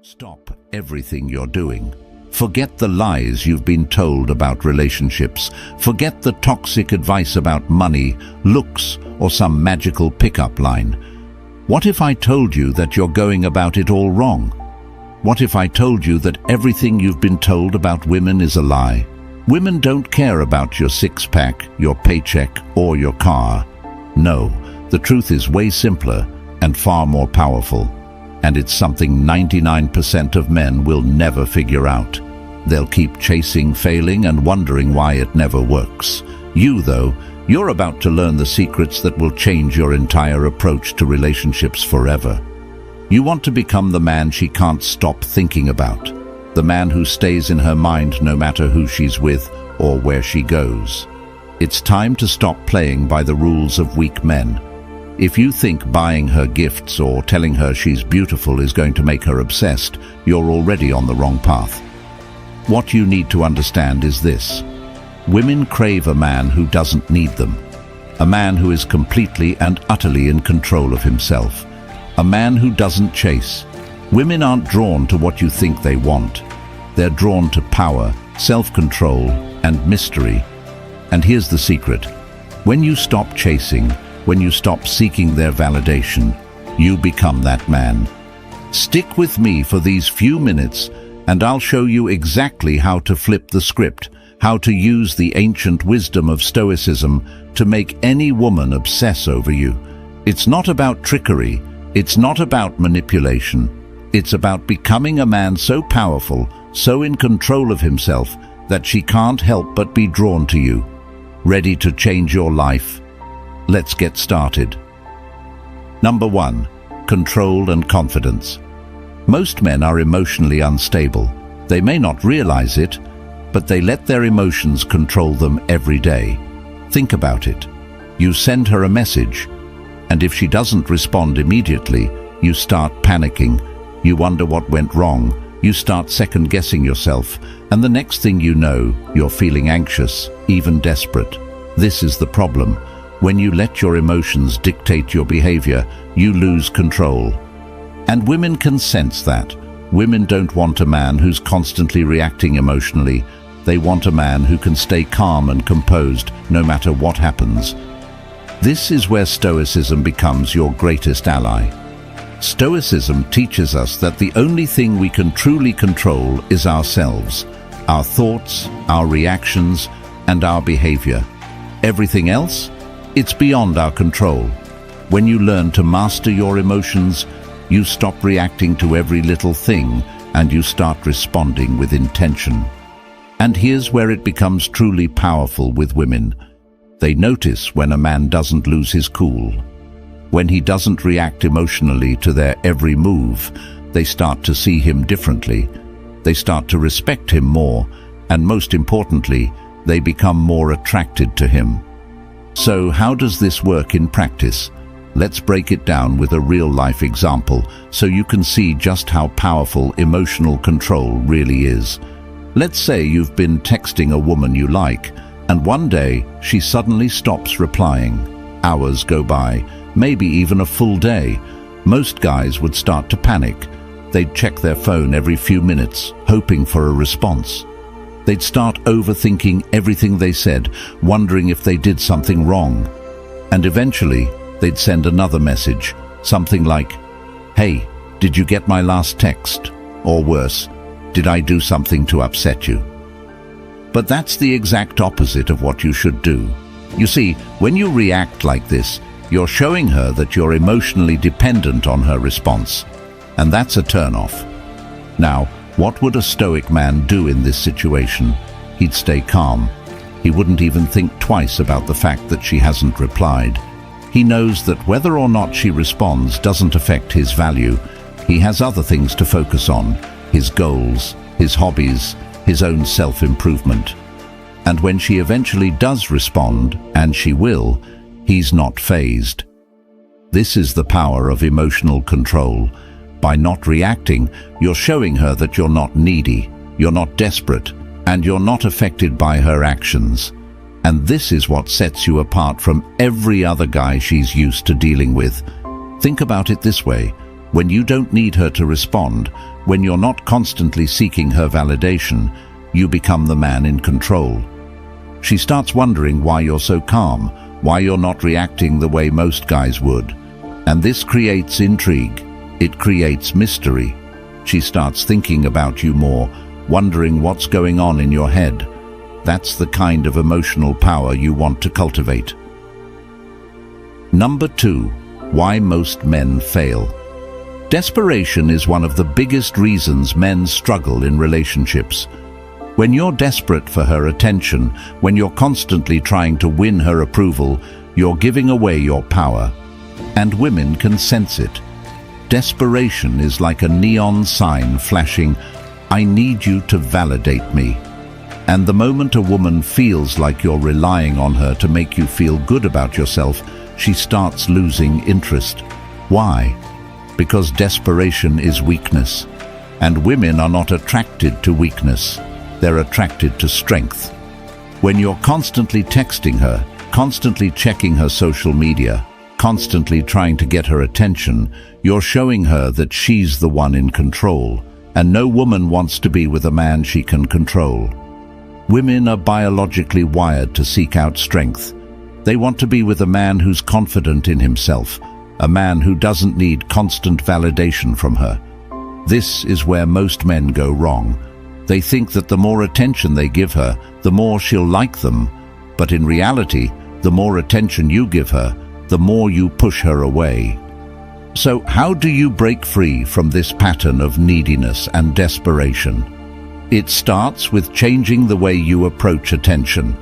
Stop everything you're doing. Forget the lies you've been told about relationships. Forget the toxic advice about money, looks, or some magical pickup line. What if I told you that you're going about it all wrong? What if I told you that everything you've been told about women is a lie? Women don't care about your six-pack, your paycheck, or your car. No, the truth is way simpler and far more powerful. And it's something 99% of men will never figure out. They'll keep chasing, failing, and wondering why it never works. You, though, you're about to learn the secrets that will change your entire approach to relationships forever. You want to become the man she can't stop thinking about, the man who stays in her mind no matter who she's with or where she goes. It's time to stop playing by the rules of weak men. If you think buying her gifts or telling her she's beautiful is going to make her obsessed, you're already on the wrong path. What you need to understand is this. Women crave a man who doesn't need them. A man who is completely and utterly in control of himself. A man who doesn't chase. Women aren't drawn to what you think they want. They're drawn to power, self-control, and mystery. And here's the secret. When you stop chasing, when you stop seeking their validation, you become that man. Stick with me for these few minutes, and I'll show you exactly how to flip the script, how to use the ancient wisdom of Stoicism to make any woman obsess over you. It's not about trickery, it's not about manipulation. It's about becoming a man so powerful, so in control of himself, that she can't help but be drawn to you. Ready to change your life? Let's get started. Number 1. Control and confidence. Most men are emotionally unstable. They may not realize it, but they let their emotions control them every day. Think about it. You send her a message, and if she doesn't respond immediately, you start panicking. You wonder what went wrong. You start second-guessing yourself, and the next thing you know, you're feeling anxious, even desperate. This is the problem. When you let your emotions dictate your behavior, you lose control. And women can sense that. Women don't want a man who's constantly reacting emotionally. They want a man who can stay calm and composed no matter what happens. This is where Stoicism becomes your greatest ally. Stoicism teaches us that the only thing we can truly control is ourselves, our thoughts, our reactions, and our behavior. Everything else? It's beyond our control. When you learn to master your emotions, you stop reacting to every little thing and you start responding with intention. And here's where it becomes truly powerful with women. They notice when a man doesn't lose his cool. When he doesn't react emotionally to their every move, they start to see him differently. They start to respect him more, and most importantly, they become more attracted to him. So how does this work in practice? Let's break it down with a real-life example so you can see just how powerful emotional control really is. Let's say you've been texting a woman you like, and one day she suddenly stops replying. Hours go by, maybe even a full day. Most guys would start to panic. They'd check their phone every few minutes, hoping for a response. They'd start overthinking everything they said, wondering if they did something wrong. And eventually, they'd send another message, something like, "Hey, did you get my last text?" Or worse, "Did I do something to upset you?" But that's the exact opposite of what you should do. You see, when you react like this, you're showing her that you're emotionally dependent on her response. And that's a turn-off. Now, what would a Stoic man do in this situation? He'd stay calm. He wouldn't even think twice about the fact that she hasn't replied. He knows that whether or not she responds doesn't affect his value. He has other things to focus on, his goals, his hobbies, his own self-improvement. And when she eventually does respond, and she will, he's not fazed. This is the power of emotional control. By not reacting, you're showing her that you're not needy, you're not desperate, and you're not affected by her actions. And this is what sets you apart from every other guy she's used to dealing with. Think about it this way. When you don't need her to respond, When you're not constantly seeking her validation, you become the man in control. She starts wondering why you're so calm, why you're not reacting the way most guys would. And this creates intrigue. It creates mystery. She starts thinking about you more, wondering what's going on in your head. That's the kind of emotional power you want to cultivate. Number 2. Why most men fail. Desperation is one of the biggest reasons men struggle in relationships. When you're desperate for her attention, when you're constantly trying to win her approval, you're giving away your power. And women can sense it. Desperation is like a neon sign flashing, "I need you to validate me." And the moment a woman feels like you're relying on her to make you feel good about yourself, she starts losing interest. Why? Because desperation is weakness. And women are not attracted to weakness. They're attracted to strength. When you're constantly texting her, constantly checking her social media, constantly trying to get her attention, you're showing her that she's the one in control, and no woman wants to be with a man she can control. Women are biologically wired to seek out strength. They want to be with a man who's confident in himself, a man who doesn't need constant validation from her. This is where most men go wrong. They think that the more attention they give her, the more she'll like them. But in reality, the more attention you give her, the more you push her away. So how do you break free from this pattern of neediness and desperation? It starts with changing the way you approach attention.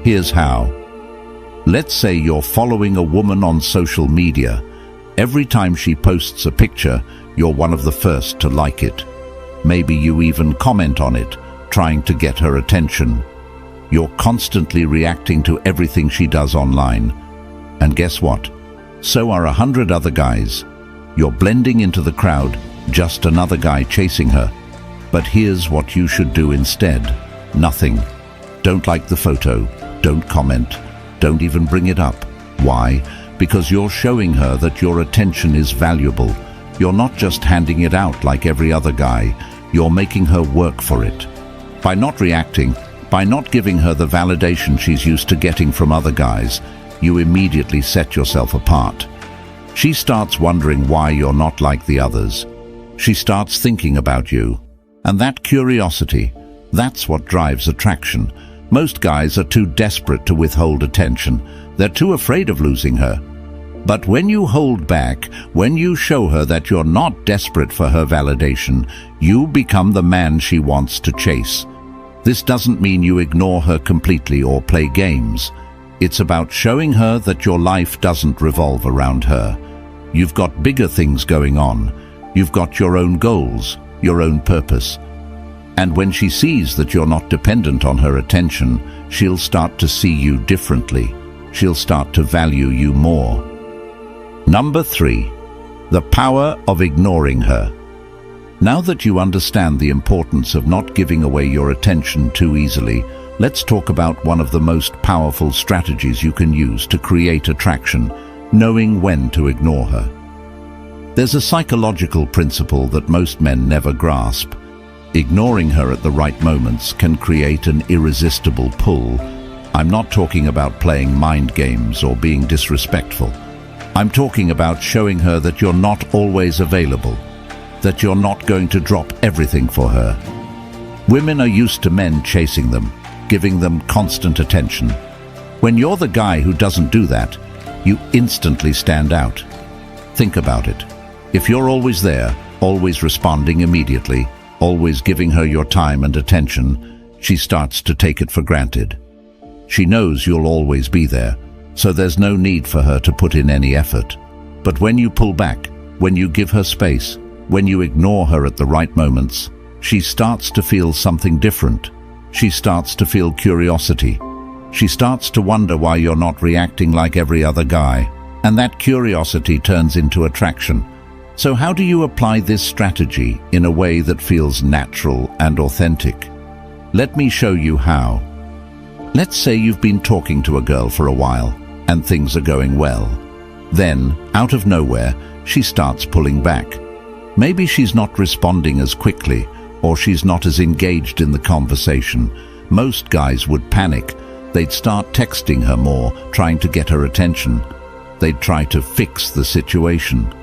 Here's how. Let's say you're following a woman on social media. Every time she posts a picture, you're one of the first to like it. Maybe you even comment on it, trying to get her attention. You're constantly reacting to everything she does online. And guess what? So are 100 other guys. You're blending into the crowd, just another guy chasing her. But here's what you should do instead. Nothing. Don't like the photo. Don't comment. Don't even bring it up. Why? Because you're showing her that your attention is valuable. You're not just handing it out like every other guy. You're making her work for it. By not reacting, by not giving her the validation she's used to getting from other guys, you immediately set yourself apart. She starts wondering why you're not like the others. She starts thinking about you. And that curiosity, that's what drives attraction. Most guys are too desperate to withhold attention. They're too afraid of losing her. But when you hold back, when you show her that you're not desperate for her validation, you become the man she wants to chase. This doesn't mean you ignore her completely or play games. It's about showing her that your life doesn't revolve around her. You've got bigger things going on. You've got your own goals, your own purpose. And when she sees that you're not dependent on her attention, she'll start to see you differently. She'll start to value you more. Number 3. The power of ignoring her. Now that you understand the importance of not giving away your attention too easily, let's talk about one of the most powerful strategies you can use to create attraction, knowing when to ignore her. There's a psychological principle that most men never grasp. Ignoring her at the right moments can create an irresistible pull. I'm not talking about playing mind games or being disrespectful. I'm talking about showing her that you're not always available, that you're not going to drop everything for her. Women are used to men chasing them, giving them constant attention. When you're the guy who doesn't do that, you instantly stand out. Think about it. If you're always there, always responding immediately, always giving her your time and attention, she starts to take it for granted. She knows you'll always be there, so there's no need for her to put in any effort. But when you pull back, when you give her space, when you ignore her at the right moments, she starts to feel something different. She starts to feel curiosity. She starts to wonder why you're not reacting like every other guy. And that curiosity turns into attraction. So how do you apply this strategy in a way that feels natural and authentic? Let me show you how. Let's say you've been talking to a girl for a while, and things are going well. Then, out of nowhere, she starts pulling back. Maybe she's not responding as quickly, or she's not as engaged in the conversation. Most guys would panic. They'd start texting her more, trying to get her attention. They'd try to fix the situation.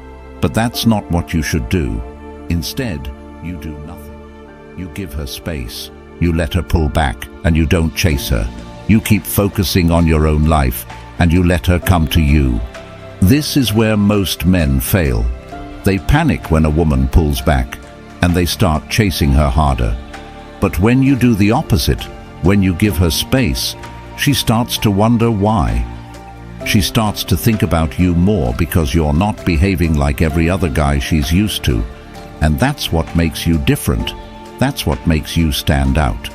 But that's not what you should do. Instead, you do nothing. You give her space. You let her pull back, and you don't chase her. You keep focusing on your own life, and you let her come to you. This is where most men fail. They panic when a woman pulls back, and they start chasing her harder. But when you do the opposite, when you give her space, she starts to wonder why. She starts to think about you more because you're not behaving like every other guy she's used to. And that's what makes you different. That's what makes you stand out.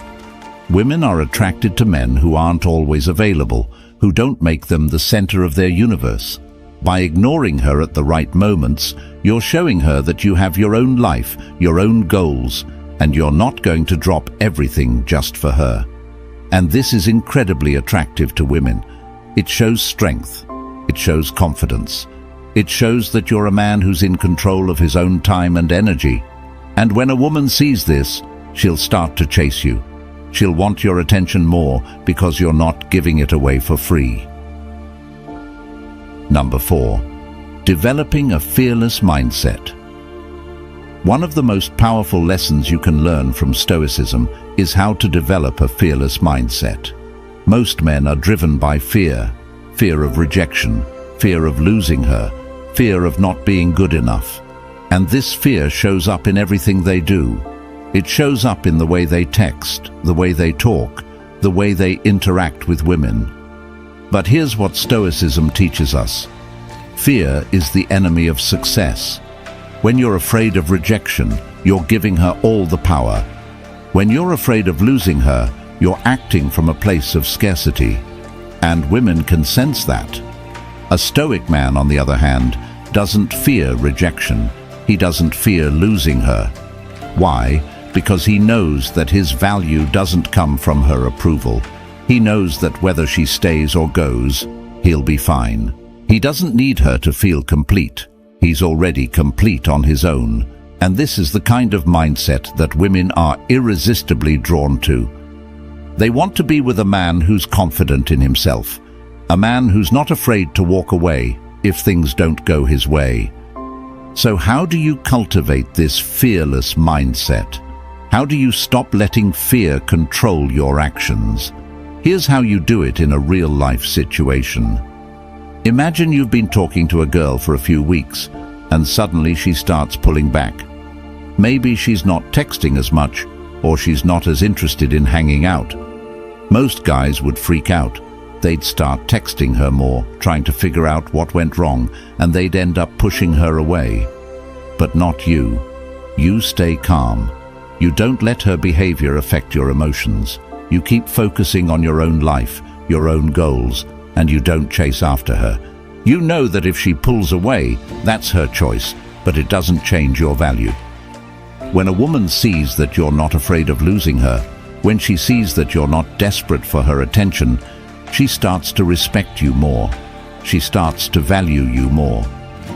Women are attracted to men who aren't always available, who don't make them the center of their universe. By ignoring her at the right moments, you're showing her that you have your own life, your own goals, and you're not going to drop everything just for her. And this is incredibly attractive to women. It shows strength. It shows confidence. It shows that you're a man who's in control of his own time and energy. And when a woman sees this, she'll start to chase you. She'll want your attention more because you're not giving it away for free. Number 4. Developing a fearless mindset. One of the most powerful lessons you can learn from Stoicism is how to develop a fearless mindset. Most men are driven by fear. Fear of rejection, fear of losing her, fear of not being good enough. And this fear shows up in everything they do. It shows up in the way they text, the way they talk, the way they interact with women. But here's what Stoicism teaches us. Fear is the enemy of success. When you're afraid of rejection, you're giving her all the power. When you're afraid of losing her, you're acting from a place of scarcity. And women can sense that. A Stoic man, on the other hand, doesn't fear rejection. He doesn't fear losing her. Why? Because he knows that his value doesn't come from her approval. He knows that whether she stays or goes, he'll be fine. He doesn't need her to feel complete. He's already complete on his own. And this is the kind of mindset that women are irresistibly drawn to. They want to be with a man who's confident in himself, a man who's not afraid to walk away if things don't go his way. So how do you cultivate this fearless mindset? How do you stop letting fear control your actions? Here's how you do it in a real-life situation. Imagine you've been talking to a girl for a few weeks, and suddenly she starts pulling back. Maybe she's not texting as much, or she's not as interested in hanging out. Most guys would freak out. They'd start texting her more, trying to figure out what went wrong, and they'd end up pushing her away. But not you. You stay calm. You don't let her behavior affect your emotions. You keep focusing on your own life, your own goals, and you don't chase after her. You know that if she pulls away, that's her choice, but it doesn't change your value. When a woman sees that you're not afraid of losing her, when she sees that you're not desperate for her attention, she starts to respect you more. She starts to value you more.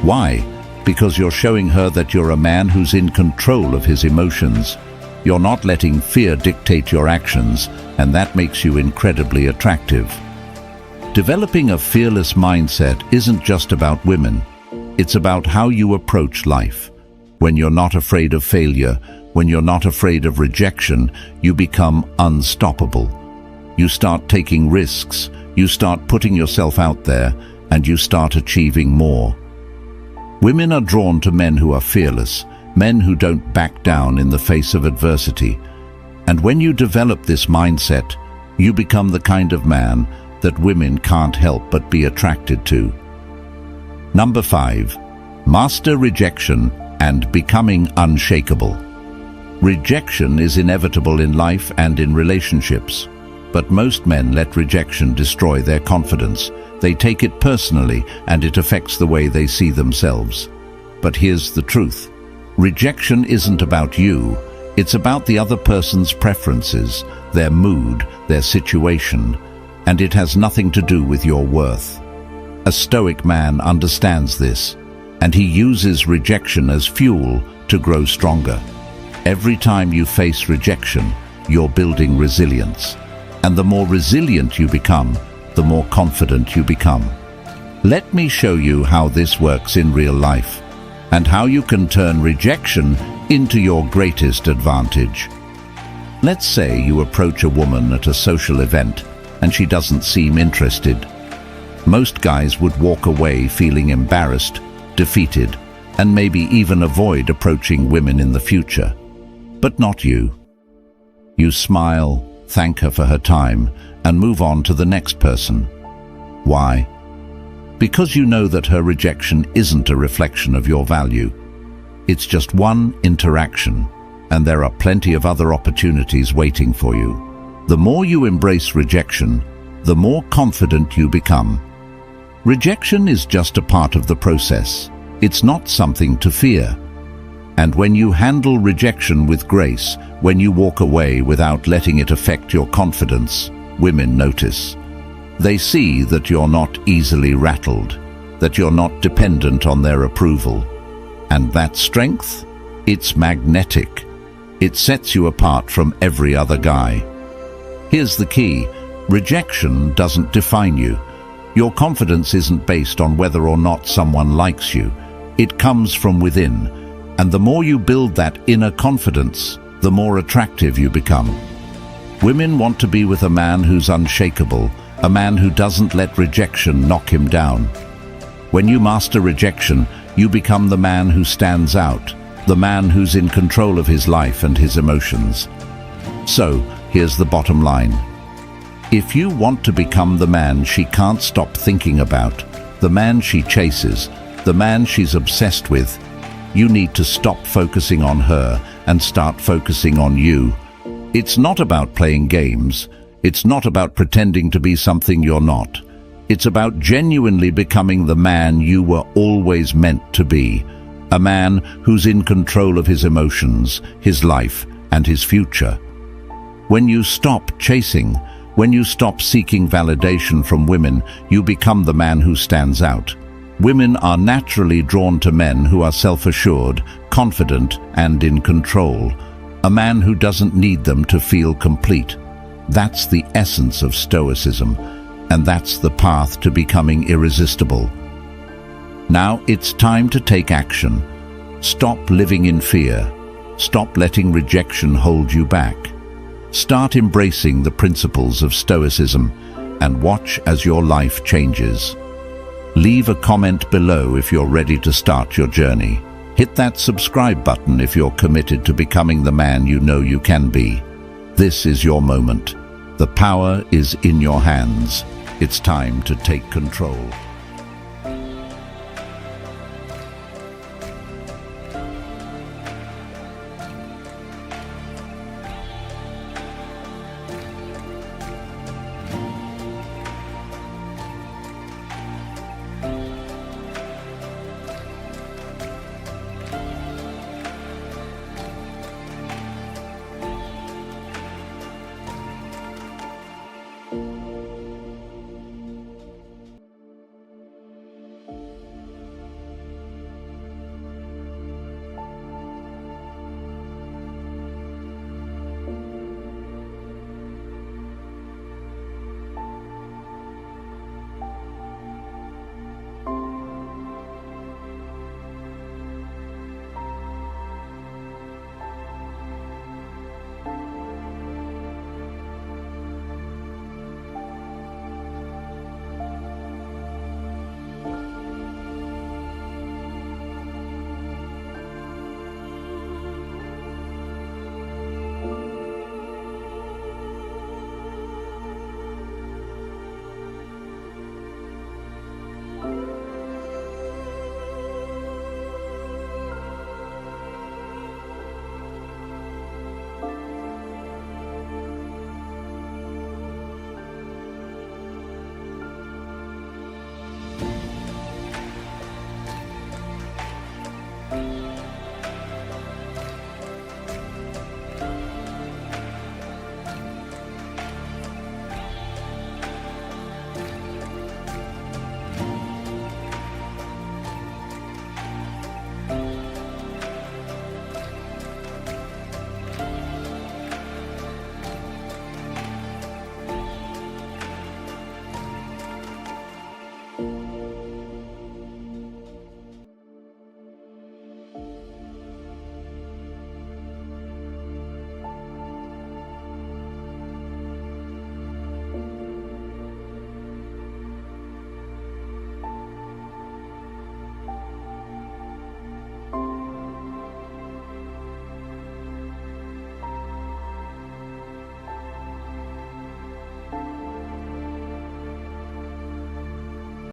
Why? Because you're showing her that you're a man who's in control of his emotions. You're not letting fear dictate your actions, and that makes you incredibly attractive. Developing a fearless mindset isn't just about women. It's about how you approach life. When you're not afraid of failure, when you're not afraid of rejection, you become unstoppable. You start taking risks, you start putting yourself out there, and you start achieving more. Women are drawn to men who are fearless, men who don't back down in the face of adversity. And when you develop this mindset, you become the kind of man that women can't help but be attracted to. Number 5. Master rejection and becoming unshakable. Rejection is inevitable in life and in relationships, but most men let rejection destroy their confidence. They take it personally, and it affects the way they see themselves. But here's the truth. Rejection isn't about you. It's about the other person's preferences, their mood, their situation, and it has nothing to do with your worth. A Stoic man understands this, and he uses rejection as fuel to grow stronger. Every time you face rejection, you're building resilience. And the more resilient you become, the more confident you become. Let me show you how this works in real life, and how you can turn rejection into your greatest advantage. Let's say you approach a woman at a social event and she doesn't seem interested. Most guys would walk away feeling embarrassed, defeated, and maybe even avoid approaching women in the future. But not you. You smile, thank her for her time, and move on to the next person. Why? Because you know that her rejection isn't a reflection of your value. It's just one interaction, and there are plenty of other opportunities waiting for you. The more you embrace rejection, the more confident you become. Rejection is just a part of the process. It's not something to fear. And when you handle rejection with grace, when you walk away without letting it affect your confidence, women notice. They see that you're not easily rattled, that you're not dependent on their approval. And that strength? It's magnetic. It sets you apart from every other guy. Here's the key. Rejection doesn't define you. Your confidence isn't based on whether or not someone likes you. It comes from within. And the more you build that inner confidence, the more attractive you become. Women want to be with a man who's unshakable, a man who doesn't let rejection knock him down. When you master rejection, you become the man who stands out, the man who's in control of his life and his emotions. So, here's the bottom line. If you want to become the man she can't stop thinking about, the man she chases, the man she's obsessed with, you need to stop focusing on her and start focusing on you. It's not about playing games. It's not about pretending to be something you're not. It's about genuinely becoming the man you were always meant to be. A man who's in control of his emotions, his life, and his future. When you stop chasing, when you stop seeking validation from women, you become the man who stands out. Women are naturally drawn to men who are self-assured, confident, and in control. A man who doesn't need them to feel complete. That's the essence of Stoicism, and that's the path to becoming irresistible. Now it's time to take action. Stop living in fear. Stop letting rejection hold you back. Start embracing the principles of Stoicism and watch as your life changes. Leave a comment below if you're ready to start your journey. Hit that subscribe button if you're committed to becoming the man you know you can be. This is your moment. The power is in your hands. It's time to take control.